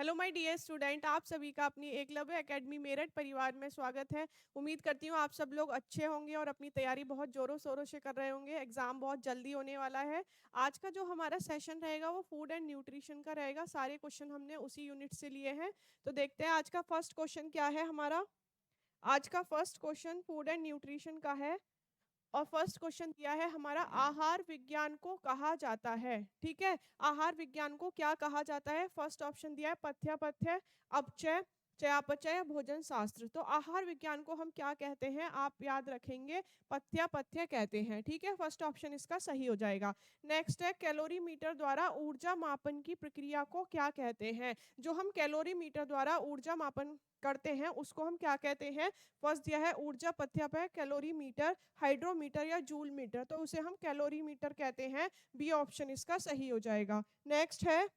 Hello my dear student, आप सभी का अपनी एकलव्य एकेडमी मेरठ परिवार में स्वागत है। उम्मीद करती हूँ आप सब लोग अच्छे होंगे और अपनी तैयारी बहुत ज़ोरों शोरों से कर रहे होंगे। एग्ज़ाम बहुत जल्दी होने वाला है। आज का जो हमारा सेशन रहेगा वो फूड एंड न्यूट्रिशन का रहेगा। सारे क्वेश्चन हमने उसी यूनिट से लिए हैं। तो देखते हैं आज का फर्स्ट क्वेश्चन क्या है हमारा। आज का first question food and nutrition का है और फर्स्ट क्वेश्चन दिया है हमारा, आहार विज्ञान को कहा जाता है। ठीक है, आहार विज्ञान को क्या कहा जाता है। फर्स्ट ऑप्शन दिया है पथ्यापथ्य, अपचय, चयापचय, भोजन शास्त्र। तो आहार विज्ञान को हम क्या कहते हैं, आप याद रखेंगे पथ्यापथ्य कहते हैं। ठीक है, फर्स्ट ऑप्शन इसका सही हो जाएगा। नेक्स्ट है, कैलोरी मीटर द्वारा ऊर्जा मापन की प्रक्रिया को क्या कहते हैं। जो हम कैलोरी मीटर द्वारा ऊर्जा मापन करते हैं उसको हम क्या कहते हैं। फर्स्ट दिया है ऊर्जा पथ्यापय, कैलोरी मीटर, हाइड्रोमीटर या जूल मीटर, तो उसे हम कैलोरी मीटर कहते हैं। बी ऑप्शन इसका सही हो जाएगा। नेक्स्ट है,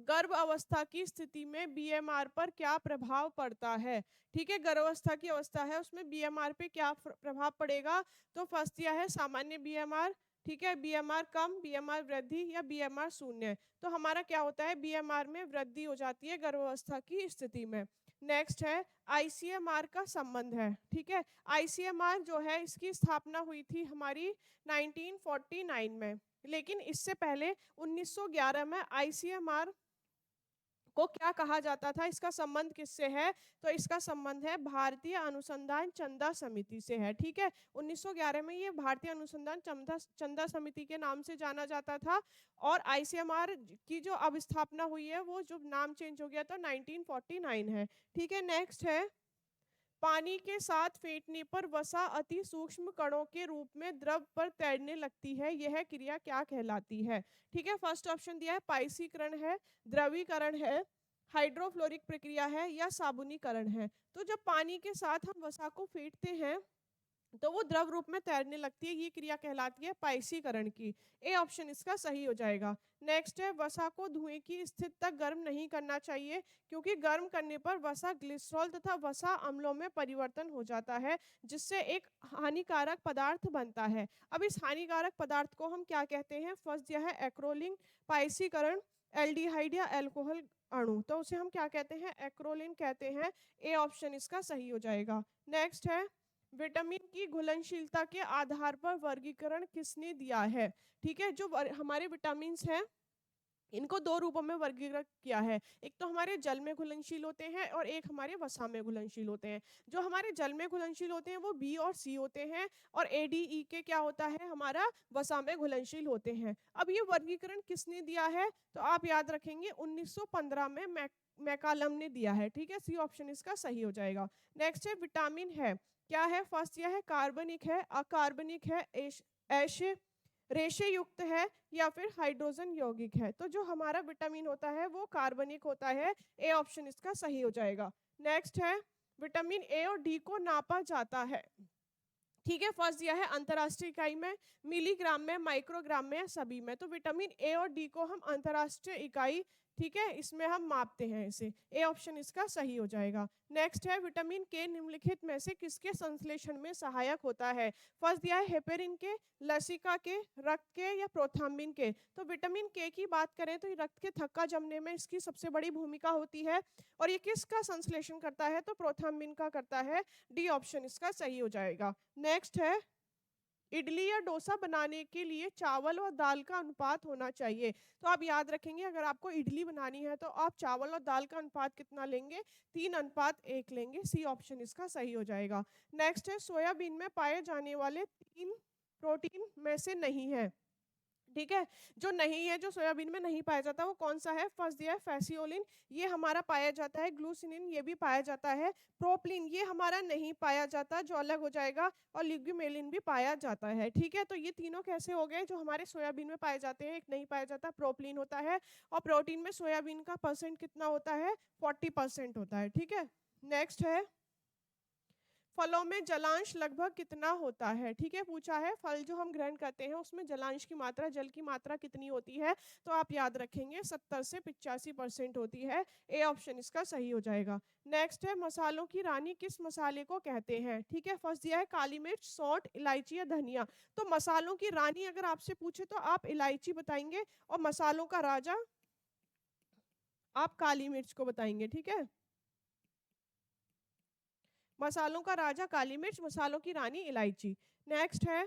गर्भ अवस्था की स्थिति में बीएमआर पर क्या प्रभाव पड़ता है। ठीक है, गर्भावस्था की अवस्था है उसमें बीएमआर पे क्या प्रभाव पड़ेगा। तो फर्स्ट दिया है सामान्य बीएमआर, ठीक है, बीएमआर कम, बीएमआर वृद्धि या बीएमआर शून्य। तो हमारा क्या होता है, बीएमआर में वृद्धि हो जाती है गर्भावस्था की स्थिति में। नेक्स्ट है, आईसीएमआर का संबंध है। ठीक है, आईसीएमआर जो है इसकी स्थापना हुई थी हमारी 1949 में, लेकिन इससे पहले 1911 में आईसीएमआर को क्या कहा जाता था, इसका संबंध किससे है। तो इसका संबंध है भारतीय अनुसंधान चंदा समिति से है। ठीक है, 1911 में ये भारतीय अनुसंधान चंदा समिति के नाम से जाना जाता था और आईसीएमआर की जो अब स्थापना हुई है वो जो नाम चेंज हो गया था 1949 है। ठीक है, नेक्स्ट है, पानी के साथ फेंटने पर वसा अति सूक्ष्म कणों के रूप में द्रव पर तैरने लगती है, यह क्रिया क्या कहलाती है। ठीक है, फर्स्ट ऑप्शन दिया है पाइसीकरण है, द्रवीकरण है, हाइड्रोफ्लोरिक प्रक्रिया है या साबुनीकरण है। तो जब पानी के साथ हम वसा को फेंटते हैं तो वो द्रव रूप में तैरने लगती है, ये क्रिया कहलाती है पाइसीकरण की। ए ऑप्शन इसका सही हो जाएगा। नेक्स्ट है, वसा को धुएं की स्थिति तक गर्म नहीं करना चाहिए क्योंकि गर्म करने पर वसा ग्लिसरॉल तथा वसा अम्लों में परिवर्तन हो जाता है जिससे एक हानिकारक पदार्थ बनता है। अब इस हानिकारक पदार्थ को हम क्या कहते हैं। फर्स्ट दिया है एक्रोलिन, पाइसीकरण, एल्डिहाइड या एल्कोहल अणु, तो उसे हम क्या कहते हैं, एक्रोलिन कहते हैं। ए ऑप्शन इसका सही हो जाएगा। नेक्स्ट है, विटामिन की घुलनशीलता के आधार पर वर्गीकरण किसने दिया है। ठीक है, जो हमारे विटामिन हैं इनको दो रूपों में वर्गीकृत किया है। एक तो हमारे जल में घुलनशील होते हैं और एक हमारे वसा में घुलनशील होते हैं। जो हमारे जल में घुलनशील होते हैं वो बी और सी होते हैं और एडीई के क्या होता है, हमारा वसा में घुलनशील होते हैं। अब ये वर्गीकरण किसने दिया है, तो आप याद रखेंगे 1915 में मैकालम ने दिया है। ठीक है, सी ऑप्शन इसका सही हो जाएगा। नेक्स्ट है, विटामिन है क्या है। फर्स्ट यह है कार्बनिक है, अकार्बनिक है, ऐशे रेशे युक्त है या फिर हाइड्रोजन यौगिक है। तो जो हमारा विटामिन होता है वो कार्बनिक होता है। ए ऑप्शन इसका सही हो जाएगा। नेक्स्ट है, विटामिन ए और डी को नापा जाता है। ठीक है, फर्स्ट दिया है अंतरराष्ट्रीय इकाई में, मिलीग्राम में, माइक्रोग्राम में या सभी में। तो विटामिन ए और डी को हम अंतरराष्ट्रीय इकाई, ठीक है, इसमें हम मापते हैं इसे। ए ऑप्शन इसका सही हो जाएगा। नेक्स्ट है, विटामिन के निम्नलिखित में से किसके संश्लेषण में सहायक होता है। फर्स्ट दिया है हेपेरिन के, लसिका के, रक्त के या प्रोथाम्बिन के। तो विटामिन के की बात करें तो रक्त के थक्का जमने में इसकी सबसे बड़ी भूमिका होती है और ये किसका संश्लेषण करता है, तो प्रोथाम्बिन का करता है। डी ऑप्शन इसका सही हो जाएगा। नेक्स्ट है, इडली या डोसा बनाने के लिए चावल और दाल का अनुपात होना चाहिए। तो आप याद रखेंगे अगर आपको इडली बनानी है तो आप चावल और दाल का अनुपात कितना लेंगे, 3:1 लेंगे। सी ऑप्शन इसका सही हो जाएगा। नेक्स्ट है, सोयाबीन में पाए जाने वाले 3 प्रोटीन में से नहीं है। ठीक है, जो नहीं है, जो सोयाबीन में नहीं पाया जाता वो कौन सा है। फर्स्ट दिया है फैसियोलिन, ये हमारा पाया जाता है। ग्लूसिनिन ये भी पाया जाता है। प्रोपलिन ये हमारा नहीं पाया जाता, जो अलग हो जाएगा। और लिग्यूमेलिन भी पाया जाता है। ठीक है, तो ये तीनों कैसे हो गए, जो हमारे सोयाबीन में पाए जाते हैं। एक नहीं पाया जाता, प्रोपलिन होता है। और प्रोटीन में सोयाबीन का परसेंट कितना होता है, 40% होता है। ठीक है, नेक्स्ट है, फलों में जलांश लगभग कितना होता है। ठीक है, पूछा है फल जो हम ग्रहण करते हैं उसमें जलांश की मात्रा, जल की मात्रा कितनी होती है। तो आप याद रखेंगे 70 से 85% होती है। ए ऑप्शन इसका सही हो जाएगा। नेक्स्ट है, मसालों की रानी किस मसाले को कहते हैं। ठीक है, फर्स्ट दिया है काली मिर्च, सौंठ, इलायची या धनिया। तो मसालों की रानी अगर आपसे पूछे तो आप इलायची बताएंगे और मसालों का राजा आप काली मिर्च को बताएंगे, ठीक है। मसालों का राजा काली मिर्च, मसालों की रानी इलायची। नेक्स्ट है,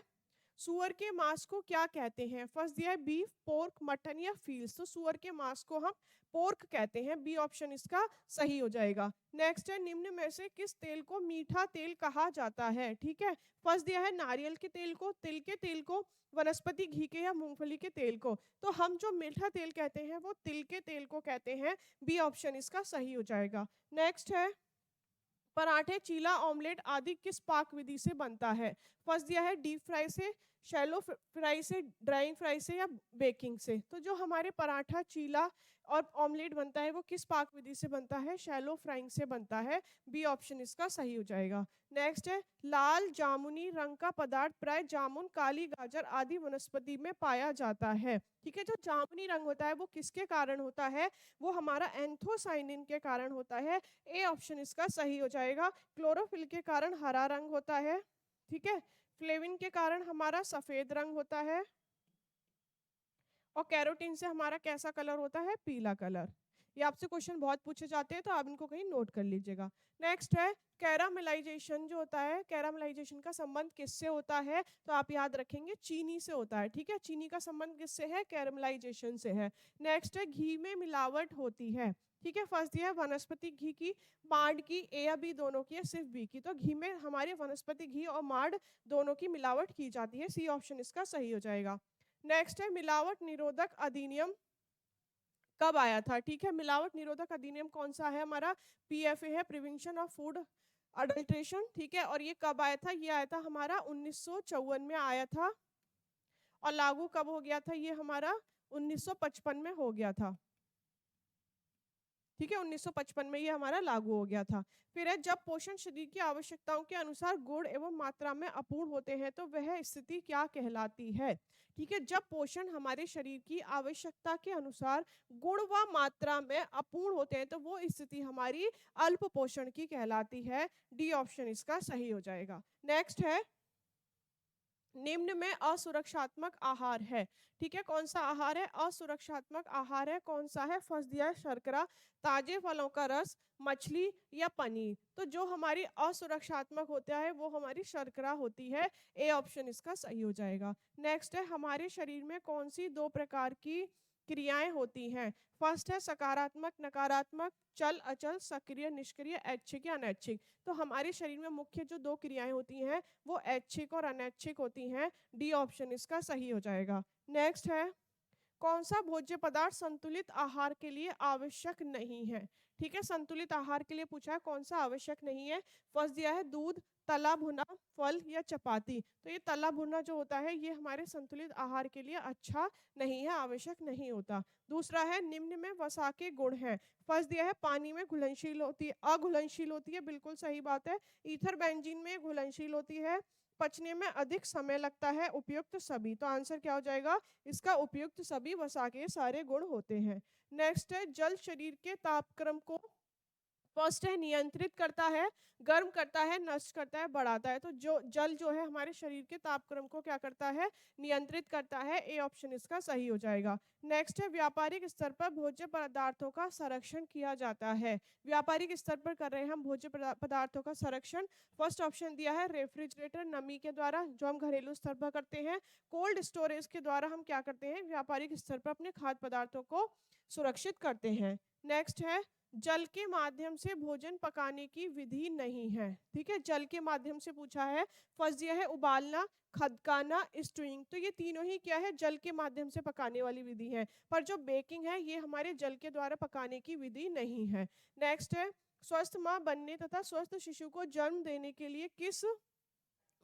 सुअर के मांस को क्या कहते हैं? फर्स्ट दिया है बीफ, पोर्क, मटन या फील्स। तो सुअर के मांस को हम पोर्क कहते हैं, बी ऑप्शन इसका सही हो जाएगा। नेक्स्ट है, निम्न में से किस तेल को मीठा तेल कहा जाता है? ठीक है, फर्स्ट दिया है नारियल के तेल को, तिल के तेल को, वनस्पति घी के या मूंगफली के तेल को। तो हम जो मीठा तेल कहते हैं वो तिल के तेल को कहते हैं, बी ऑप्शन इसका सही हो जाएगा। नेक्स्ट है, पराठे, चीला, ऑमलेट आदि किस पाक विधि से बनता है? फर्स्ट दिया है डीप फ्राई से, शैलो फ्राई से, ड्राइंग फ्राई से या बेकिंग से। तो जो हमारे पराठा, चीला और ऑमलेट बनता है वो किस पाक विधि से बनता है? शैलो फ्राइंग से बनता है, बी ऑप्शन इसका सही हो जाएगा। नेक्स्ट है, लाल जामुनी रंग का पदार्थ प्राय जामुन, काली गाजर आदि वनस्पति में पाया जाता है। ठीक है, जो जामुनी रंग होता है वो किसके कारण होता है? वो हमारा एंथोसाइनिन के कारण होता है, ए ऑप्शन इसका सही हो जाएगा। क्लोरोफिल के कारण हरा रंग होता है, ठीक है, फ्लेविन के कारण हमारा सफेद रंग होता है, और कैरोटीन से हमारा कैसा कलर होता है? पीला कलर। ये आपसे क्वेश्चन बहुत पूछे जाते हैं तो आप इनको कहीं नोट कर लीजिएगा। नेक्स्ट है, कैरामलाइजेशन जो होता है, कैरामलाइजेशन का संबंध किससे होता है? तो आप याद रखेंगे चीनी से होता है, ठीक है, चीनी का संबंध किससे है? कैरामलाइजेशन से है। नेक्स्ट है, घी में मिलावट होती है, ठीक है, फर्स्ट दिया है वनस्पति घी की, मार्ड की, ए या बी दोनों की, या सिर्फ बी की। तो घी में हमारे वनस्पति घी और मार्ड दोनों की मिलावट की जाती है, सी ऑप्शन इसका सही हो जाएगा। नेक्स्ट है, मिलावट निरोधक अधिनियम कब आया था? ठीक है, मिलावट निरोधक अधिनियम कौन सा है हमारा? पीएफए है, प्रिवेंशन ऑफ फूड अडल्ट्रेशन, ठीक है, और ये कब आया था? ये आया था हमारा 1954 में आया था, और लागू कब हो गया था? ये हमारा 1955 में हो गया था, ठीक है, 1955 में ये हमारा लागू हो गया था। फिर है, जब पोषण शरीर की आवश्यकताओं के अनुसार गुण एवं मात्रा में अपूर्ण होते हैं तो वह स्थिति क्या कहलाती है? ठीक है, जब पोषण हमारे शरीर की आवश्यकता के अनुसार गुण व मात्रा में अपूर्ण होते हैं तो वो स्थिति हमारी अल्प पोषण की कहलाती है, डी ऑप्शन इसका सही हो जाएगा। नेक्स्ट है, निम्न में असुरक्षात्मक आहार है, ठीक है, कौन सा आहार है? असुरक्षात्मक आहार है, कौन सा है? फर्स्ट दिया है शर्करा, ताजे फलों का रस, मछली या पनीर। तो जो हमारी असुरक्षात्मक होता है वो हमारी शर्करा होती है, ए ऑप्शन इसका सही हो जाएगा। नेक्स्ट है, हमारे शरीर में कौन सी दो प्रकार की क्रियाएं होती हैं? फर्स्ट है सकारात्मक, नकारात्मक, चल अचल, सक्रिय, निष्क्रिय, ऐच्छिक या अनैच्छिक। तो हमारे शरीर में मुख्य जो दो क्रियाएं होती हैं वो ऐच्छिक और अनैच्छिक होती हैं, डी ऑप्शन इसका सही हो जाएगा। नेक्स्ट है, कौन सा भोज्य पदार्थ संतुलित आहार के लिए आवश्यक नहीं है? ठीक है, संतुलित आहार के लिए पूछा है कौन सा आवश्यक नहीं है। फर्स्ट दिया है दूध, तला भुना, फल या चपाती। तो ये तला भुना जो होता है ये हमारे संतुलित आहार के लिए अच्छा नहीं है, आवश्यक नहीं होता। दूसरा है, निम्न में वसा के गुण हैं। फर्स्ट दिया है पानी में घुलनशील होती है, अघुलनशील होती है, बिल्कुल सही बात है। ईथर बेंजीन में घुलनशील होती है, पचने में अधिक समय लगता है, उपयुक्त सभी। तो आंसर क्या हो जाएगा इसका? उपयुक्त सभी वसा के सारे गुण होते हैं। नेक्स्ट है, जल शरीर के तापक्रम को फर्स्ट है नियंत्रित करता है, गर्म करता है, नष्ट करता है, बढ़ाता है। तो जो जल जो है हमारे शरीर के तापक्रम को क्या करता है? नियंत्रित करता है, ए ऑप्शन इसका सही हो जाएगा। नेक्स्ट है, व्यापारिक स्तर पर भोज्य पदार्थों का संरक्षण किया जाता है। व्यापारिक स्तर पर कर रहे हैं हम भोज्य पदार्थों का संरक्षण। फर्स्ट ऑप्शन दिया है रेफ्रिजरेटर, नमी के द्वारा जो हम घरेलू स्तर पर करते हैं। कोल्ड स्टोरेज के द्वारा हम क्या करते हैं? व्यापारिक स्तर पर अपने खाद्य पदार्थों को सुरक्षित करते हैं। नेक्स्ट है, जल के माध्यम से भोजन पकाने की विधि नहीं है। ठीक है, जल के माध्यम से पूछा है। फर्स्ट दिया है उबालना, खदकाना, स्टीइंग। तो ये तीनों ही क्या है? जल के माध्यम से पकाने वाली विधि है। पर जो बेकिंग है ये हमारे जल के द्वारा पकाने की विधि नहीं है। नेक्स्ट है, स्वस्थ माँ बनने तथा स्वस्थ शिशु को जन्म देने के लिए किस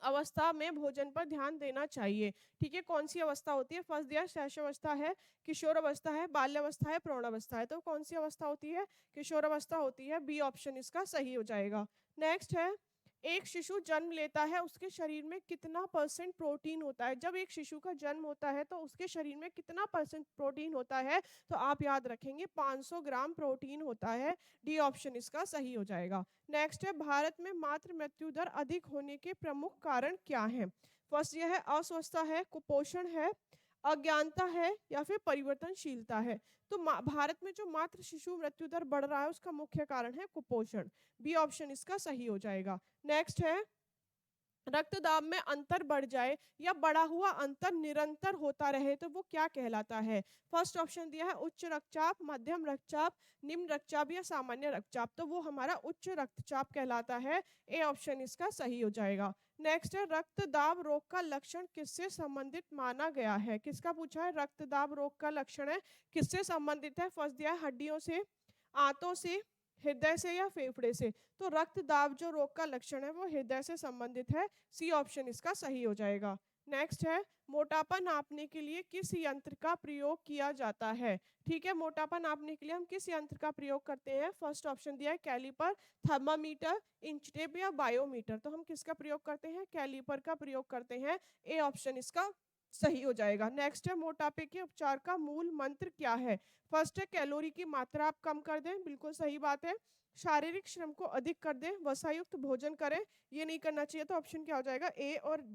अवस्था में भोजन पर ध्यान देना चाहिए? ठीक है, कौन सी अवस्था होती है? फर्स्ट दिया शैशवावस्था है, किशोर अवस्था है, बाल्यावस्था है, प्रौढ़ अवस्था है। तो कौन सी अवस्था होती है? किशोर अवस्था होती है, बी ऑप्शन इसका सही हो जाएगा। नेक्स्ट है, एक शिशु जन्म लेता है उसके शरीर में कितना परसेंट प्रोटीन होता है? जब एक शिशु का जन्म होता है तो उसके शरीर में कितना परसेंट प्रोटीन होता है? तो आप याद रखेंगे 500 ग्राम प्रोटीन होता है, डी ऑप्शन इसका सही हो जाएगा। नेक्स्ट है, भारत में मातृ मृत्यु दर अधिक होने के प्रमुख कारण क्या हैं? फर्स्ट यह है अस्वस्थता है, कुपोषण है, अज्ञानता है या फिर परिवर्तनशीलता है? तो भारत में जो मातृ शिशु मृत्यु दर बढ़ रहा है उसका मुख्य कारण है कुपोषण। बी ऑप्शन इसका सही हो जाएगा। नेक्स्ट है, रक्तदाब में अंतर बढ़ जाए या बढ़ा हुआ अंतर निरंतर होता रहे तो वो क्या कहलाता है? फर्स्ट ऑप्शन दिया है उच्च रक्तचाप, मध्यम रक्तचाप, निम्न रक्तचाप या सामान्य रक्तचाप। तो वो हमारा उच्च रक्तचाप कहलाता है। ए ऑप्शन इसका सही हो जाएगा। नेक्स्ट है, रक्तदाब रोग का लक्षण किससे संबंधित माना गया है? किसका पूछा है? रक्तदाब रोग का लक्षण है किससे संबंधित है? फर्स्ट दिया है हड्डियों से, आंतों से, हृदय से या फेफड़े से। तो रक्तदाब जो रोग का लक्षण है वो हृदय से संबंधित है। सी ऑप्शन इसका सही हो जाएगा। नेक्स्ट है, मोटापा नापने के लिए किस यंत्र का प्रयोग किया जाता है? ठीक है, मोटापा नापने के लिए हम किस यंत्र का प्रयोग करते हैं? फर्स्ट ऑप्शन दिया है कैलिपर, थर्मामीटर, इंच टेप या बायोमीटर। तो हम किसका प्रयोग करते हैं? कैलिपर का प्रयोग करते हैं। ए ऑप्शन इसका सही हो जाएगा। नेक्स्ट है, मोटापे के उपचार का मूल मंत्र क्या है? फर्स्ट है कैलोरी की मात्रा आप कम कर दें, बिल्कुल सही बात है। शारीरिक श्रम को अधिक कर दें, वसायुक्त भोजन करें, ये नहीं करना चाहिए। तो ऑप्शन क्या हो जाएगा? ए और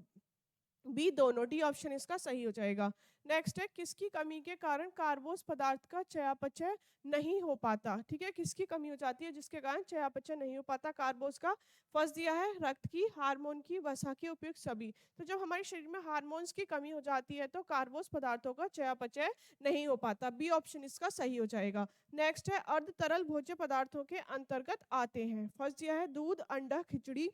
बी दोनों। डी ऑप्शन इसका सही हो जाएगा। नेक्स्ट है, किसकी कमी के कारण कार्बोस पदार्थ का चयापचय नहीं हो पाता? ठीक है, किसकी कमी हो जाती है जिसके कारण चयापचय नहीं हो पाता कार्बोस का? फर्स्ट दिया है रक्त की, हार्मोन की, वसा की, उपयुक्त सभी। तो जब हमारे शरीर में हार्मोन्स की कमी हो जाती है तो कार्बोस पदार्थों का चयापचय नहीं हो पाता। बी ऑप्शन इसका सही हो जाएगा। नेक्स्ट है, अर्ध तरल भोज्य पदार्थों के अंतर्गत आते हैं। फर्स्ट दिया है दूध, अंडा, खिचड़ी,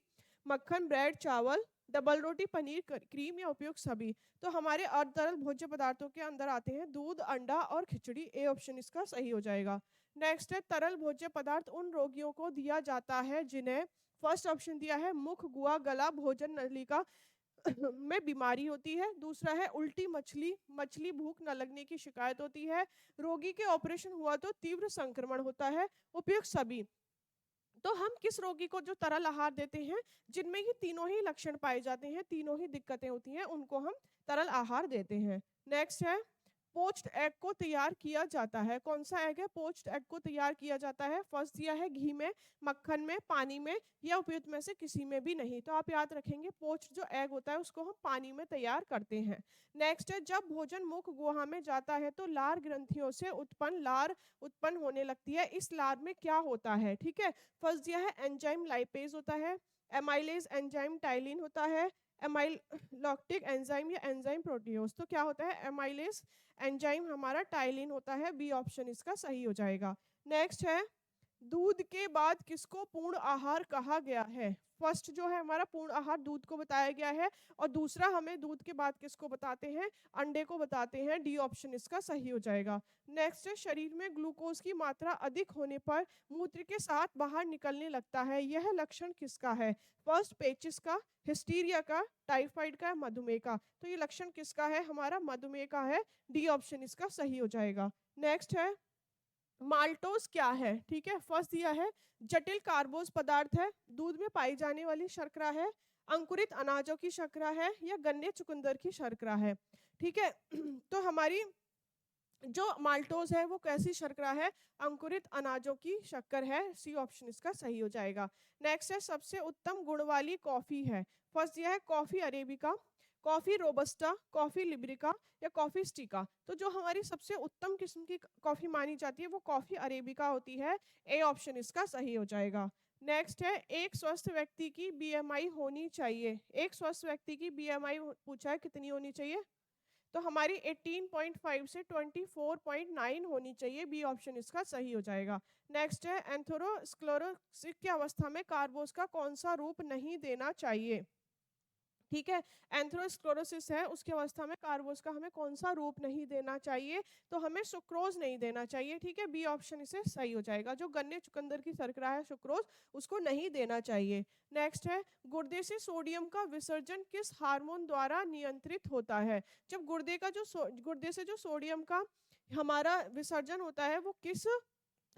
मक्खन, ब्रेड, चावल, डबल रोटी, पनीर, क्रीम या उपयुक्त सभी। तो हमारे अर्ध तरल भोज्य पदार्थों के अंदर आते हैं दूध, अंडा और खिचड़ी। ए ऑप्शन इसका सही हो जाएगा। नेक्स्ट है, तरल भोज्य पदार्थ उन रोगियों को दिया जाता है जिन्हें, फर्स्ट ऑप्शन दिया है मुख, गुआ, गला, भोजन नलिका में बीमारी होती है। दूसरा है उल्टी, मछली मछली भूख न लगने की शिकायत होती है, रोगी के ऑपरेशन हुआ तो तीव्र संक्रमण होता है, उपयुक्त सभी। तो हम किस रोगी को जो तरल आहार देते हैं जिनमें ये तीनों ही लक्षण पाए जाते हैं, तीनों ही दिक्कतें होती हैं, उनको हम तरल आहार देते हैं। नेक्स्ट है, पोच्ड एग को तैयार किया जाता है। कौन सा एग है? पोच्ड एग को तैयार किया जाता है। फर्स्ट दिया है घी में, मक्खन में, पानी में या उपयुक्त में से किसी में भी नहीं। तो आप याद रखेंगे पोच्ड जो एग होता है उसको हम पानी में तैयार करते हैं। नेक्स्ट है, जब भोजन मुख गुहा में जाता है तो लार ग्रंथियों से उत्पन्न लार उत्पन्न होने लगती है। इस लार में क्या होता है? ठीक है, फर्स्ट दिया है एंजाइम लाइपेज होता है, एमाइलेज एंजाइम टाइलिन होता है, एमाइल लॉक्टिक एंजाइम या एंजाइम प्रोटियोज। तो क्या होता है? एमाइलेज एंजाइम हमारा टाइलिन होता है। बी ऑप्शन इसका सही हो जाएगा। नेक्स्ट है, दूध के बाद किसको पूर्ण आहार कहा गया है? फर्स्ट जो है हमारा पूर्ण आहार दूध को बताया गया है और दूसरा हमें दूध के बाद किसको बताते हैं? अंडे को बताते हैं। डी ऑप्शन इसका सही हो जाएगा। नेक्स्ट है, शरीर में ग्लूकोज की मात्रा अधिक होने पर मूत्र के साथ बाहर निकलने लगता है, यह लक्षण किसका है? फर्स्ट पेचिस का, हिस्टीरिया का, टाइफाइड का, मधुमेह का। तो ये लक्षण किसका है? हमारा मधुमेह का है। डी ऑप्शन इसका सही हो जाएगा। नेक्स्ट है, माल्टोज क्या है? ठीक है, फर्स्ट दिया है जटिल कार्बोज पदार्थ है, दूध में पाई जाने वाली शर्करा है, अंकुरित अनाजों की शर्करा है या गन्ने चुकंदर की शर्करा है। ठीक है तो हमारी जो माल्टोज है वो कैसी शर्करा है? अंकुरित अनाजों की शक्कर है। सी ऑप्शन इसका सही हो जाएगा। नेक्स्ट है, सबसे उत्तम गुण वाली कॉफी है। फर्स्ट दिया है coffee arabica, coffee robusta, coffee liberica या कॉफी स्टिका। तो जो हमारी सबसे उत्तम किस्म की कॉफी मानी जाती है वो कॉफी अरेबिका होती है। ए ऑप्शन इसका सही हो जाएगा। नेक्स्ट है, एक स्वस्थ व्यक्ति की बीएमआई होनी चाहिए। एक स्वस्थ व्यक्ति की बीएमआई पूछा है कितनी होनी चाहिए? तो हमारी 18.5 से 24.9 होनी चाहिए। बी ऑप्शन इसका सही हो जाएगा। नेक्स्ट है, एंथेरोस्क्लेरोसिस की अवस्था में कार्बोज का कौन सा रूप नहीं देना चाहिए? ठीक है, एंथेरोस्क्लेरोसिस है उसकी अवस्था में कार्बोज का हमें कौन सा रूप नहीं देना चाहिए? तो हमें सुक्रोज नहीं देना चाहिए। ठीक है, बी ऑप्शन इसे सही हो जाएगा। जो गन्ने चुकंदर की शर्करा है सुक्रोज, उसको नहीं देना चाहिए। नेक्स्ट है, गुर्दे से सोडियम का विसर्जन किस हार्मोन द्वारा नियंत्रित होता है? जब गुर्दे से जो सोडियम का हमारा विसर्जन होता है वो किस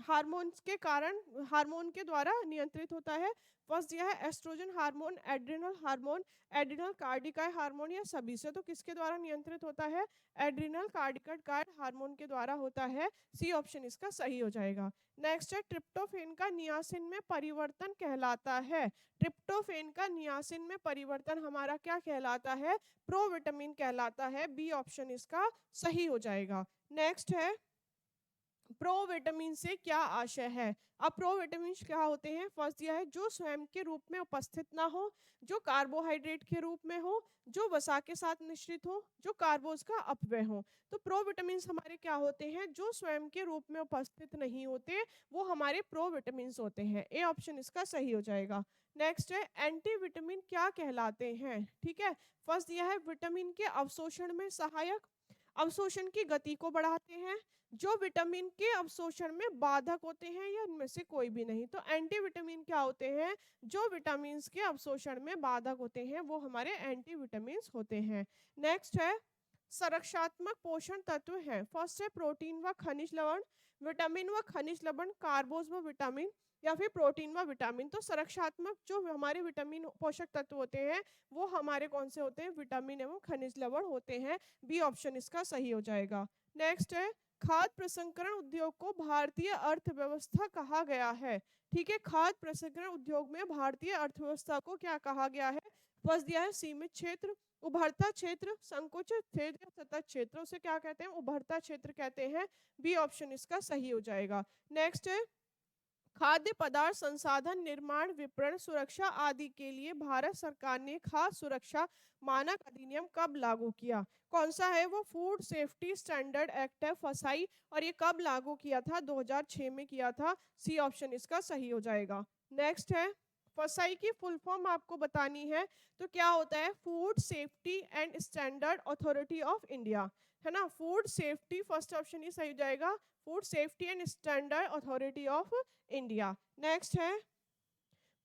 हार्मोन्स के कारण, हार्मोन के द्वारा नियंत्रित होता है। फर्स्ट दिया है oestrogen hormone, adrenal hormone, adrenal कार्डिकाई हार्मोन, या सभी से। तो किसके द्वारा नियंत्रित होता है? एड्रिनल कार्डिकाई हार्मोन के द्वारा होता है। सी ऑप्शन इसका सही हो जाएगा। नेक्स्ट है ट्रिप्टोफेन का नियासिन में परिवर्तन कहलाता है। ट्रिप्टोफेन का नियासिन में परिवर्तन हमारा क्या कहलाता है? प्रोविटामिन कहलाता है। बी ऑप्शन इसका सही हो जाएगा। नेक्स्ट है प्रोविटामिन से क्या आशय है? अब प्रोविटामिन क्या होते हैं? फर्स्ट दिया है जो स्वयं के रूप में उपस्थित ना हो, जो कार्बोहाइड्रेट के रूप में हो, जो वसा के साथ मिश्रित हो, जो कार्बोज का अपव्यय हो। तो प्रोविटामिन हमारे क्या होते हैं? जो स्वयं के रूप में उपस्थित नहीं होते, वो हमारे प्रोविटामिन होते हैं। ए ऑप्शन इसका सही हो जाएगा। नेक्स्ट है एंटीविटामिन क्या कहलाते हैं? ठीक है, फर्स्ट दिया है विटामिन के अवशोषण में सहायक, अवशोषण की गति को बढ़ाते हैं, जो विटामिन के अवशोषण में बाधक होते हैं, या इनमें से कोई भी नहीं। तो एंटीविटामिन क्या होते हैं? जो विटामिन के अवशोषण में बाधक होते हैं, वो हमारे एंटीविटामिन होते हैं। नेक्स्ट है संरक्षात्मक पोषण तत्व है। फर्स्ट है प्रोटीन व खनिज लवण, विटामिन व खनिज लवण, कार्बोज व विटामिन, या फिर प्रोटीन व विटामिन। तो संरक्षात्मक जो हमारे विटामिन पोषक तत्व होते हैं, वो हमारे कौन से होते हैं? विटामिन एवं खनिज लवण होते हैं। बी ऑप्शन इसका सही हो जाएगा। नेक्स्ट है खाद्य प्रसंस्करण उद्योग को भारतीय अर्थव्यवस्था कहा गया है। ठीक है, खाद्य प्रसंस्करण उद्योग में भारतीय अर्थव्यवस्था को क्या कहा गया है? फर्स्ट दिया है सीमित क्षेत्र, उभरता क्षेत्र, संकुचित क्षेत्र, सतत क्षेत्र। उसे क्या कहते हैं? उभरता क्षेत्र कहते हैं। बी ऑप्शन इसका सही हो जाएगा। नेक्स्ट है खाद्य पदार्थ संसाधन निर्माण विपणन सुरक्षा आदि के लिए भारत सरकार ने खाद्य सुरक्षा मानक अधिनियम कब लागू किया? कौन सा है वो? फूड सेफ्टी स्टैंडर्ड एक्ट है, फसाई। और ये कब लागू किया था? 2006 में किया था। सी ऑप्शन इसका सही हो जाएगा। नेक्स्ट है फसाई की फुल फॉर्म आपको बतानी है, तो क्या होता है? Food safety and standard authority of India, है ना। फूड सेफ्टी फर्स्ट ऑप्शन ही सही हो जाएगा, food safety and standard authority of India. Next है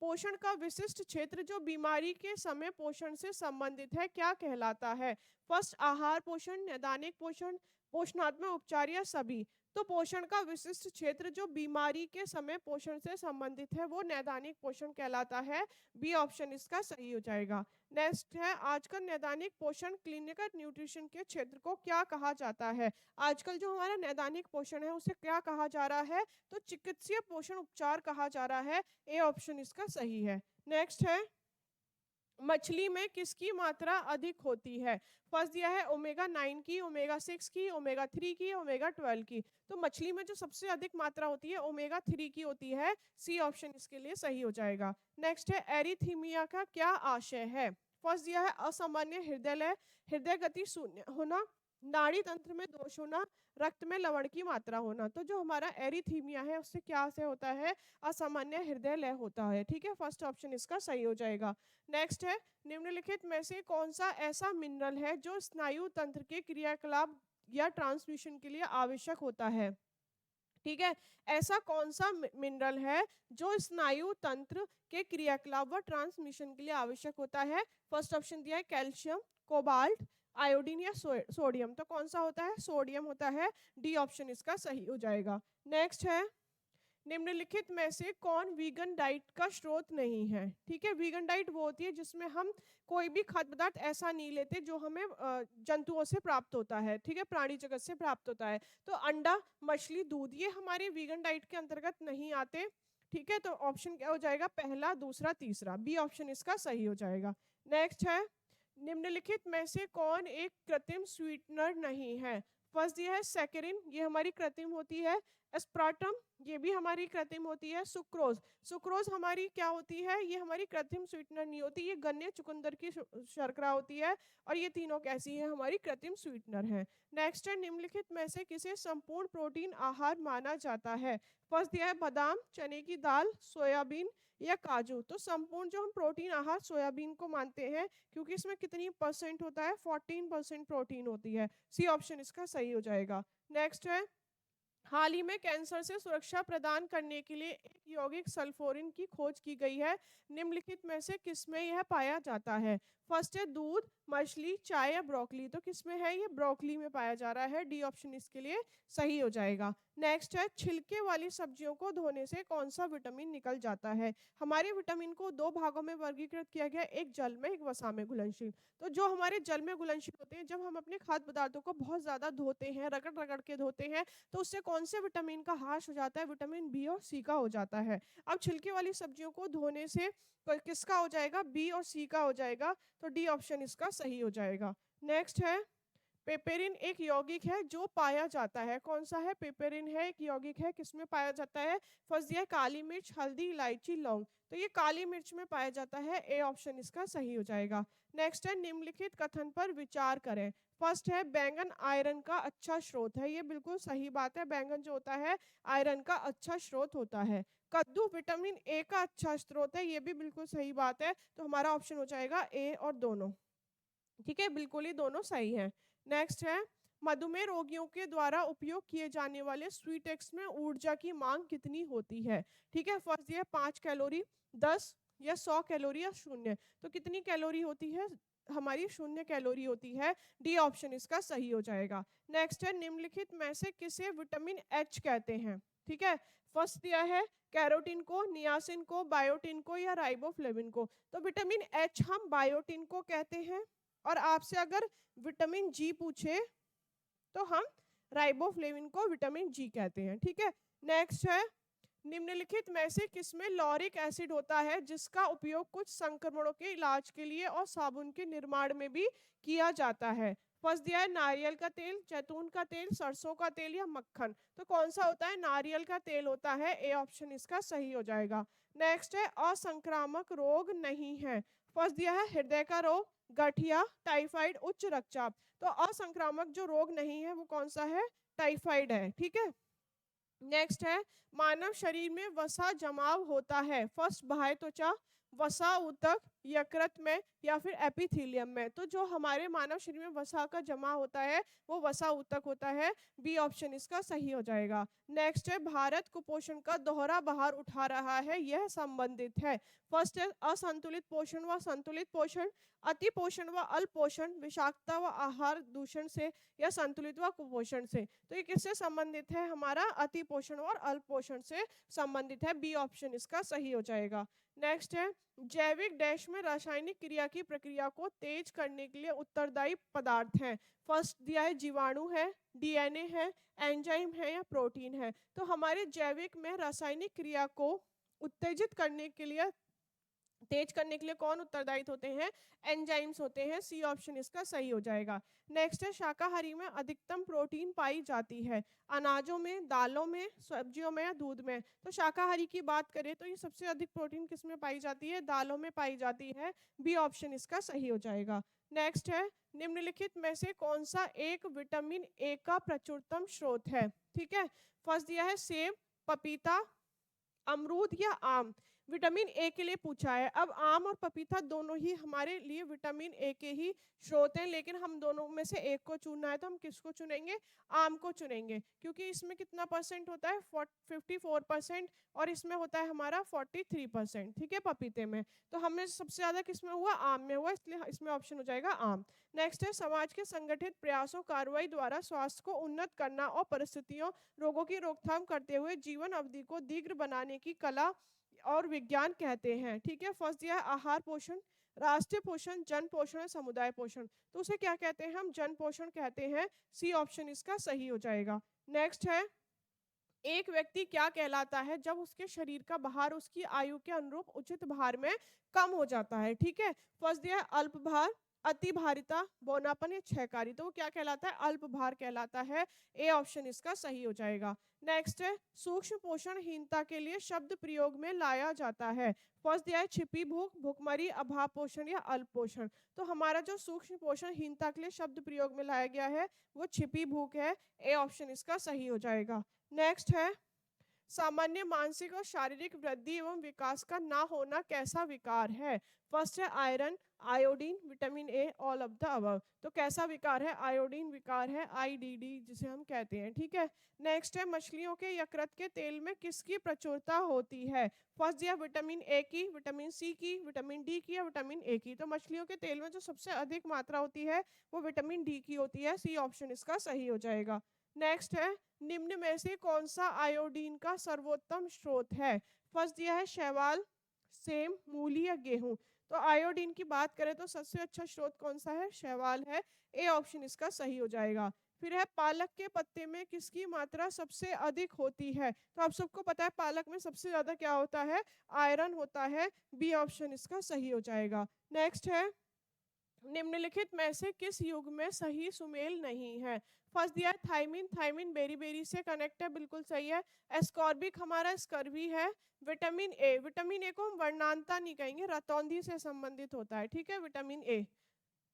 पोषण का विशिष्ट क्षेत्र जो बीमारी के समय पोषण से संबंधित है, क्या कहलाता है? फर्स्ट आहार पोषण, नैदानिक पोषण, पोषणात्मक उपचार, या सभी। तो पोषण का विशिष्ट क्षेत्र जो बीमारी के समय पोषण से संबंधित है, वो नैदानिक पोषण कहलाता है। बी ऑप्शन इसका सही हो जाएगा। नेक्स्ट है आजकल नैदानिक पोषण क्लिनिकल न्यूट्रिशन के क्षेत्र को क्या कहा जाता है? आजकल जो हमारा नैदानिक पोषण है, उसे क्या कहा जा रहा है? तो चिकित्सीय पोषण उपचार कहा जा रहा है। ए ऑप्शन इसका सही है। नेक्स्ट है मछली में किसकी मात्रा अधिक होती है? फर्स्ट दिया है ओमेगा 9 की, ओमेगा 6 की, ओमेगा 3 की, ओमेगा 12 की। तो मछली में जो सबसे अधिक मात्रा होती है, ओमेगा 3 की होती है। सी ऑप्शन इसके लिए सही हो जाएगा। नेक्स्ट है एरिथीमिया का क्या आशय है? फर्स्ट दिया है असामान्य हृदय लय, हृदय गति शून्य होना, नाड़ी तंत्र में दोष होना, रक्त में लवण की मात्रा होना। तो जो हमारा एरिथीमिया है, उससे क्या से होता है? असामान्य हृदय लय होता है। ठीक है, फर्स्ट ऑप्शन इसका सही हो जाएगा। नेक्स्ट है निम्नलिखित में से कौन सा ऐसा मिनरल है जो स्नायु तंत्र के क्रियाकलाप या ट्रांसमिशन के लिए आवश्यक होता है? ठीक है, ऐसा कौन सा मिनरल है जो स्नायु तंत्र के क्रियाकलाप व ट्रांसमिशन के लिए आवश्यक होता है? फर्स्ट ऑप्शन दिया है कैल्शियम, कोबाल्ट, आयोडीन, या सोडियम। तो कौन सा होता है? सोडियम होता है। डी ऑप्शन इसका सही हो जाएगा। नेक्स्ट है निम्नलिखित में से कौन वीगन डाइट का स्रोत नहीं है? ठीक है, वीगन डाइट वो होती है जिसमें हम कोई भी खाद्य पदार्थ ऐसा नहीं लेते जो हमें जंतुओं से प्राप्त होता है। ठीक है, प्राणी जगत से प्राप्त होता है। तो अंडा, मछली, दूध, ये हमारे वीगन डाइट के अंतर्गत नहीं आते। ठीक है, तो ऑप्शन क्या हो जाएगा? पहला, दूसरा, तीसरा। बी ऑप्शन इसका सही हो जाएगा। नेक्स्ट है निम्नलिखित में से कौन एक कृत्रिम स्वीटनर नहीं है? फर्स्ट दिया है सैकरिन, ये हमारी कृत्रिम होती है। एस्पार्टम, ये भी हमारी कृत्रिम होती है। सुक्रोज, सुक्रोज हमारी क्या होती है? ये हमारी कृत्रिम स्वीटनर नहीं होती, ये गन्ने चुकंदर की शर्करा होती है। और ये तीनों कैसी है? हमारी कृत्रिम स्वीटनर है। नेक्स्ट है निम्नलिखित में से किसे संपूर्ण प्रोटीन आहार माना जाता है? फर्स्ट दिया है बादाम, चने की दाल, सोयाबीन, या काजू। तो संपूर्ण जो हम प्रोटीन आहार सोयाबीन को मानते हैं, क्योंकि इसमें कितनी परसेंट होता है? 14% प्रोटीन होती है। सी ऑप्शन इसका सही हो जाएगा। नेक्स्ट है हाल ही में कैंसर से सुरक्षा प्रदान करने के लिए एक यौगिक सल्फोरिन की खोज की गई है। निम्नलिखित में से किसमें यह पाया जाता है? फर्स्ट है दूध, मछली, चाय या ब्रोकली। तो किसमें है? ये ब्रोकली में पाया जा रहा है। डी ऑप्शन इसके लिए सही हो जाएगा। नेक्स्ट है छिलके वाली सब्जियों को धोने से कौन सा विटामिन निकल जाता है? हमारे विटामिन को दो भागों में वर्गीकृत किया गया, एक जल में, एक वसा में घुलनशील। तो जो हमारे जल में घुलनशील होते हैं, जब हम अपने खाद्य पदार्थों को बहुत ज्यादा धोते हैं, रगड़ रगड़ के धोते हैं, तो उससे कौन से विटामिन का ह्रास हो जाता है? विटामिन बी और सी का हो जाता है। अब छिलके वाली सब्जियों को धोने से किसका हो जाएगा? बी और सी का हो जाएगा। तो डी ऑप्शन इसका सही हो जाएगा। नेक्स्ट है पेपेरिन एक यौगिक है जो पाया जाता है। कौन सा है? पेपेरिन है, एक यौगिक है, किसमें पाया जाता है? फर्स्ट दिया है काली मिर्च, हल्दी, इलायची, लौंग। तो ये काली मिर्च में पाया जाता है। ए ऑप्शन इसका सही हो जाएगा। नेक्स्ट है निम्नलिखित कथन पर विचार करें। फर्स्ट है बैंगन आयरन का अच्छा स्रोत है। ये बिल्कुल सही बात है। बैंगन जो होता है आयरन का अच्छा स्रोत होता है। कद्दू विटामिन ए का अच्छा स्रोत है। ये भी बिल्कुल सही बात है। तो हमारा ऑप्शन हो जाएगा ए और दोनों। ठीक है, बिल्कुल ही दोनों सही हैं। नेक्स्ट है मधुमेह रोगियों के द्वारा उपयोग किए जाने वाले स्वीटेक्स में ऊर्जा की मांग कितनी होती है? ठीक है, फर्स्ट ये 5 कैलोरी, 10 या 100 कैलोरी या शून्य। तो कितनी कैलोरी होती है? हमारी 0 कैलोरी होती है। डी ऑप्शन इसका सही हो जाएगा। नेक्स्ट है निम्नलिखित में से किसे विटामिन एच कहते हैं? ठीक है, फर्स्ट दिया है कैरोटीन को, नियासिन को, बायोटिन को या राइबोफ्लेविन को। तो विटामिन एच हम बायोटिन को कहते हैं, और आपसे अगर विटामिन जी पूछे तो हम राइबोफ्लेविन को विटामिन जी कहते हैं। ठीक है, नेक्स्ट है निम्नलिखित में से किसमें लॉरिक एसिड होता है जिसका उपयोग कुछ संक्रमणों के इलाज के लिए और साबुन के निर्माण में भी किया जाता है? फर्स्ट दिया है नारियल का तेल, जैतून का तेल, सरसों का तेल या मक्खन। तो कौन सा होता है? नारियल का तेल होता है। ए ऑप्शन इसका सही हो जाएगा। नेक्स्ट है असंक्रामक रोग नहीं है। फर्स्ट दिया है हृदय का रोग, गठिया, टाइफाइड, उच्च रक्तचाप। तो असंक्रामक जो रोग नहीं है वो कौन सा है? टाइफाइड है। ठीक है, नेक्स्ट है मानव शरीर में वसा जमाव होता है। फर्स्ट बाह्य त्वचा, वसा ऊतक, यकृत में या फिर एपिथेलियम में। तो जो हमारे मानव शरीर में वसा का जमा होता है वो वसा ऊतक होता है। बी ऑप्शन इसका सही हो जाएगा। नेक्स्ट है भारत कुपोषण का दोहरा बहार उठा रहा है, यह संबंधित है। फर्स्ट है असंतुलित पोषण व संतुलित पोषण, अति पोषण व अल्प पोषण, विषाक्तता व आहार दूषण से या संतुलित व कुपोषण से। तो ये किससे संबंधित है? हमारा अति पोषण और अल्प पोषण से संबंधित है। बी ऑप्शन इसका सही हो जाएगा। नेक्स्ट है जैविक डैश में रासायनिक क्रिया की प्रक्रिया को तेज करने के लिए उत्तरदायी पदार्थ हैं। फर्स्ट दिया है जीवाणु है, डीएनए है, एंजाइम है या प्रोटीन है। तो हमारे जैविक में रासायनिक क्रिया को उत्तेजित करने के लिए, तेज करने के लिए कौन उत्तरदायी होते हैं? एंजाइम्स होते हैं। सी ऑप्शन इसका सही हो जाएगा। नेक्स्ट है शाकाहारी में अधिकतम प्रोटीन पाई जाती है अनाजों में, दालों में, सब्जियों में या दूध में। तो शाकाहारी की बात करें तो ये सबसे अधिक प्रोटीन किस में पाई जाती है? दालों में पाई जाती है। बी ऑप्शन इसका सही हो जाएगा। नेक्स्ट है निम्नलिखित में से कौन सा एक विटामिन ए का प्रचुरतम स्रोत है? ठीक है, फर्स्ट दिया है सेब, पपीता, अमरूद या आम। विटामिन ए के लिए पूछा है। अब आम और पपीता दोनों ही हमारे लिए विटामिन ए के ही स्रोत हैं, लेकिन हम दोनों में से एक को चुनना है तो हम किसको चुनेंगे? आम को चुनेंगे, क्योंकि इसमें कितना परसेंट होता है? 54%, और इसमें होता है हमारा 43%। ठीक है, पपीते में। तो हमें सबसे ज्यादा किसमें हुआ? आम में हुआ, इसलिए इसमें ऑप्शन हो जाएगा आम। नेक्स्ट है समाज के संगठित प्रयासों कार्रवाई द्वारा स्वास्थ्य को उन्नत करना और परिस्थितियों रोगों की रोकथाम करते हुए जीवन अवधि को दीर्घ बनाने की कला और विज्ञान कहते हैं। ठीक है, फर्स्ट दिया है आहार पोषण, राष्ट्रीय पोषण, जन पोषण और समुदाय पोषण। तो उसे क्या कहते हैं? हम जन पोषण कहते हैं। सी ऑप्शन इसका सही हो जाएगा। नेक्स्ट है एक व्यक्ति क्या कहलाता है जब उसके शरीर का भार उसकी आयु के अनुरूप उचित भार में कम हो जाता है? ठीक है, फर्स्ट दिया है अल्प भार, अति भारिता, बौनापन या क्षयकारी। तो वो क्या कहलाता है? अल्प भार कहलाता है। ए ऑप्शन इसका सही हो जाएगा। नेक्स्ट है सूक्ष्म पोषणहीनता के लिए शब्द प्रयोग में लाया जाता है। फर्स्ट दिया है छिपी भूख, भूखमरी, अभाव पोषण या अल्प पोषण। तो हमारा जो सूक्ष्म पोषणहीनता के लिए शब्द प्रयोग में लाया गया है वो छिपी भूख है। ए ऑप्शन इसका सही हो जाएगा। नेक्स्ट है सामान्य मानसिक और शारीरिक वृद्धि एवं विकास का ना होना कैसा विकार है? फर्स्ट है iron, iodine, vitamin A, all of the above. तो कैसा विकार है? आयोडीन विकार है, आईडीडी जिसे हम कहते हैं, ठीक है। नेक्स्ट है मछलियों के यकृत के तेल में किसकी प्रचुरता होती है? फर्स्ट दिया विटामिन ए की, विटामिन सी की, विटामिन डी की या विटामिन ए की। तो मछलियों के तेल में जो सबसे अधिक मात्रा होती है वो विटामिन डी की होती है। सी ऑप्शन इसका सही हो जाएगा। नेक्स्ट है निम्न में से कौन सा आयोडीन का सर्वोत्तम स्रोत है? फर्स्ट दिया है शैवाल, सेम, मूली या गेहूं। तो आयोडीन की बात करें तो सबसे अच्छा स्रोत कौन सा है? शैवाल है। ए ऑप्शन इसका सही हो जाएगा। फिर है पालक के पत्ते में किसकी मात्रा सबसे अधिक होती है? तो आप सबको पता है पालक में सबसे ज्यादा क्या होता है? आयरन होता है। बी ऑप्शन इसका सही हो जाएगा। नेक्स्ट है निम्नलिखित में से किस युग में सही सुमेल नहीं है? फर्स्ट दिया है थाइमिन, थाइमिन बेरी बेरी से कनेक्ट है, बिल्कुल सही है। एस्कॉर्बिक हमारा स्कर्वी है। विटामिन ए, विटामिन ए को हम वर्णांता नहीं कहेंगे, रतौंधी से संबंधित होता है, ठीक है, विटामिन ए।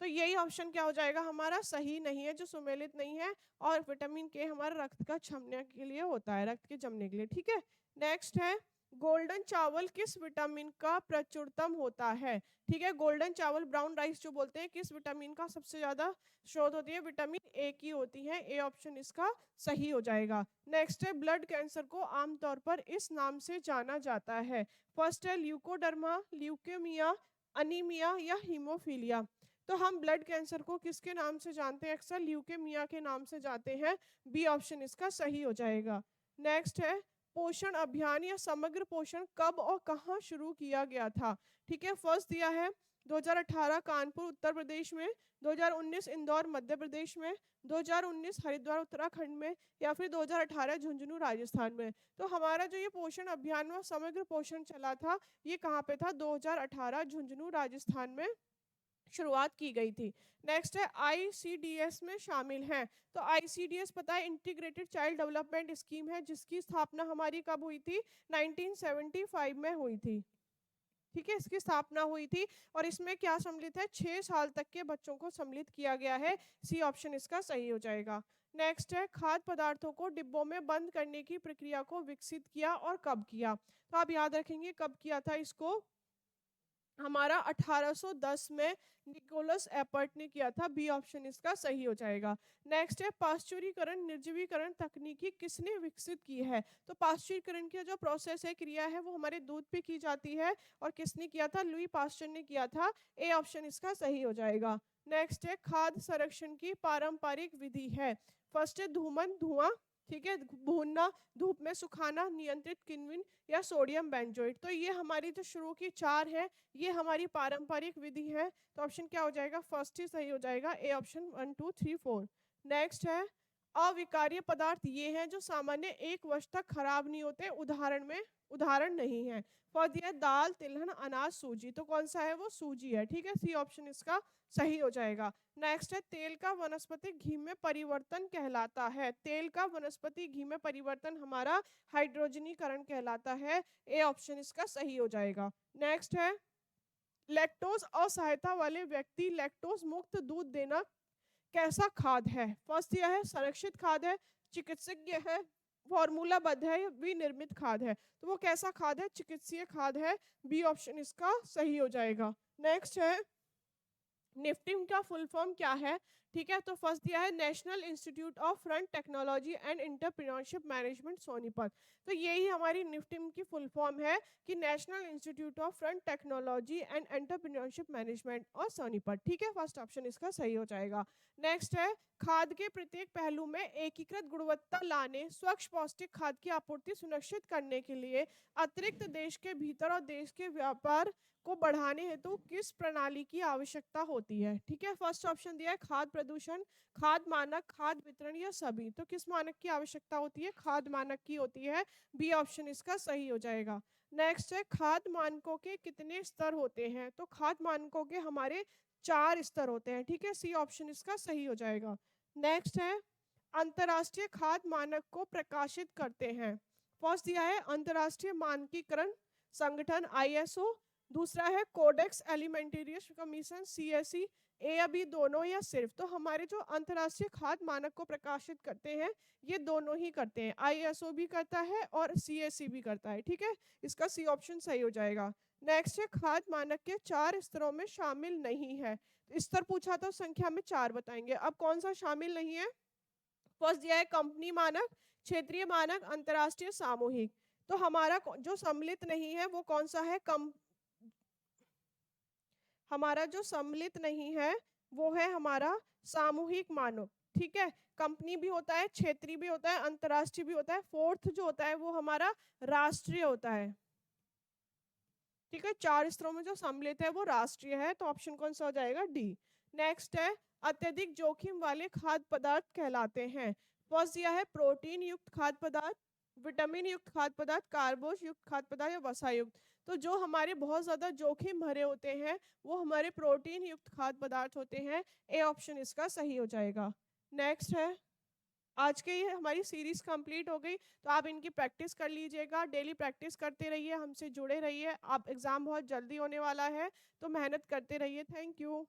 तो यही ऑप्शन क्या हो जाएगा हमारा? सही नहीं है, जो सुमेलित नहीं है। और विटामिन के हमारा रक्त का जमने के लिए होता है, रक्त के जमने के लिए, ठीक है। नेक्स्ट है गोल्डन चावल किस विटामिन का प्रचुरतम होता है? ठीक है, गोल्डन चावल, ब्राउन राइस जो बोलते हैं, किस विटामिन का सबसे ज्यादा स्रोत होती है? विटामिन ए की होती है। ए ऑप्शन इसका सही हो जाएगा। नेक्स्ट है ब्लड कैंसर को आमतौर पर इस नाम से जाना जाता है। फर्स्ट है ल्यूकोडर्मा, ल्यूकेमिया, अनीमिया या हीमोफीलिया। तो हम ब्लड कैंसर को किसके नाम से जानते हैं? अक्सर ल्यूकेमिया के नाम से जाते हैं। बी ऑप्शन इसका सही हो जाएगा। नेक्स्ट है पोषण अभियान या समग्र पोषण कब और कहां शुरू किया गया था? ठीक है, फर्स्ट दिया है 2018 कानपुर उत्तर प्रदेश में, 2019 इंदौर मध्य प्रदेश में, 2019 हरिद्वार उत्तराखंड में या फिर 2018 झुंझुनू राजस्थान में। तो हमारा जो ये पोषण अभियान व समग्र पोषण चला था ये कहाँ पे था? 2018 झुंझुनू राजस्थान में शुरुआत की गई थी। नेक्स्ट है आईसीडीएस में शामिल हैं। तो आईसीडीएस पता है इंटीग्रेटेड चाइल्ड डेवलपमेंट स्कीम है, जिसकी स्थापना हमारी कब हुई थी? 1975 में हुई थी, ठीक है, इसकी स्थापना हुई थी। और इसमें क्या सम्मिलित है? 6 साल तक के बच्चों को सम्मिलित किया गया है। सी ऑप्शन इसका सही हो जाएगा। नेक्स्ट है खाद्य पदार्थों को डिब्बों में बंद करने की प्रक्रिया को विकसित किया और कब किया? तो आप याद रखेंगे कब किया था इसको, हमारा 1810 में निकोलस एपर्ट ने किया था। बी ऑप्शन इसका सही हो जाएगा। नेक्स्ट है पाश्चुरीकरण निर्जलीकरण तकनीकी किसने विकसित की है? तो पाश्चुरीकरण की जो प्रोसेस है, क्रिया है, वो हमारे दूध पे की जाती है और किसने किया था? लुई पास्चर ने किया था। ए ऑप्शन इसका सही हो जाएगा। नेक्स्ट है खाद्य संरक्षण की पारंपरिक विधि है। फर्स्ट है धूमन, धुआं, ठीक है, भूनना, धूप में सुखाना, नियंत्रित किण्वन या सोडियम बेंजोएट। तो ये हमारी जो शुरू की 4 है ये हमारी पारंपरिक विधि है। तो ऑप्शन क्या हो जाएगा? फर्स्ट ही सही हो जाएगा। A option 1 2 3 4। नेक्स्ट है अविकार्य पदार्थ ये हैं जो सामान्य 1 वर्ष तक खराब नहीं होते, उदाहरण नहीं है। फर्स्ट दिया दाल, तिलहन, अनाज, सूजी। तो कौन सा है? वो सूजी है, ठीक है, सी ऑप्शन इसका सही हो जाएगा। नेक्स्ट है तेल का वनस्पति घी में परिवर्तन कहलाता है। तेल का वनस्पति घी में परिवर्तन हमारा हाइड्रोजनीकरण कहलाता है। ए ऑप्शन इसका सही हो जाएगा। नेक्स्ट है लैक्टोज असहायता वाले व्यक्ति लैक्टोज मुक्त दूध देना कैसा खाद्य है? फर्स्ट दिया है संरक्षित खाद्य है, चिकित्सकीय है, फॉर्मूलाबद्ध है, विनिर्मित खाद्य है। तो वो कैसा खाद्य है? चिकित्सीय खाद्य है। बी ऑप्शन इसका सही हो जाएगा। नेक्स्ट है निफ्टिम का फुल फॉर्म क्या है? ठीक है, तो फर्स्ट दिया है national institute of front technology and entrepreneurship management Sonipat. तो यही हमारी निफ्टिम की फुल फॉर्म है कि national institute of front technology and entrepreneurship management और सोनीपत, ठीक है, फर्स्ट ऑप्शन इसका सही हो जाएगा। नेक्स्ट है खाद्य के प्रत्येक पहलू में एकीकृत गुणवत्ता लाने, स्वच्छ पौष्टिक खाद्य की आपूर्ति सुनिश्चित करने के लिए अतिरिक्त देश के भीतर और देश के व्यापार को बढ़ाने हेतु किस प्रणाली की आवश्यकता होती है? ठीक है, फर्स्ट ऑप्शन दिया है खाद्य प्रदूषण, खाद्य मानक, खाद्य वितरण या सभी। तो किस मानक की आवश्यकता होती है? खाद्य मानक की होती है। बी ऑप्शन इसका सही हो जाएगा। नेक्स्ट है खाद्य मानकों के कितने स्तर होते हैं? तो खाद्य मानकों के हमारे 4 स्तर होते हैं, ठीक है, सी ऑप्शन इसका सही हो जाएगा। नेक्स्ट है अंतरराष्ट्रीय खाद्य मानक को प्रकाशित करते हैं। फर्स्ट दिया है अंतरराष्ट्रीय मानकीकरण संगठन आईएसओ, दूसरा है कोडेक्स एलिमेंटेरियस कमीशन सीएसई, ए या बी दोनों या सिर्फ? तो हमारे जो अंतर्राष्ट्रीय खाद्य मानक को प्रकाशित करते हैं, ये दोनों ही करते हैं। आईएसओ भी करता है और सीएससी भी करता है, ठीक है? इसका सी ऑप्शन सही हो जाएगा। नेक्स्ट है खाद्य मानक के 4 स्तरों में शामिल नहीं है। स्तर पूछा तो संख्या में 4 बताएँगे। अब कौन-सा शामिल नहीं है? फर्स्ट दिया है कंपनी मानक, क्षेत्रीय मानक, अंतर्राष्ट्रीय, सामूहिक। तो हमारा जो सम्मिलित नहीं है वो कौन सा है? हमारा जो सम्मिलित नहीं है वो है हमारा सामूहिक मानक, ठीक है? कंपनी भी होता है, क्षेत्रीय भी होता है, अंतर्राष्ट्रीय भी होता है। फोर्थ जो होता है वो हमारा राष्ट्रीय होता है, ठीक है? 4 स्तरों में जो सम्मिलित है वो राष्ट्रीय है, तो ऑप्शन कौन सा हो जाएगा? डी। नेक्स्ट है अत्यधिक जोखिम वाले खाद्य पदार्थ कहलाते हैं। फर्स्ट दिया है प्रोटीन युक्त खाद्य पदार्थ, विटामिन युक्त खाद्य पदार्थ, कार्बोज युक्त खाद्य पदार्थ या वसा युक्त। तो जो हमारे बहुत ज़्यादा जोखिम भरे होते हैं वो हमारे प्रोटीन युक्त खाद्य पदार्थ होते हैं। ए ऑप्शन इसका सही हो जाएगा। नेक्स्ट है आज की ये हमारी सीरीज़ कंप्लीट हो गई, तो आप इनकी प्रैक्टिस कर लीजिएगा, डेली प्रैक्टिस करते रहिए, हमसे जुड़े रहिए। आप एग्ज़ाम बहुत जल्दी होने वाला है, तो मेहनत करते रहिए। Thank you.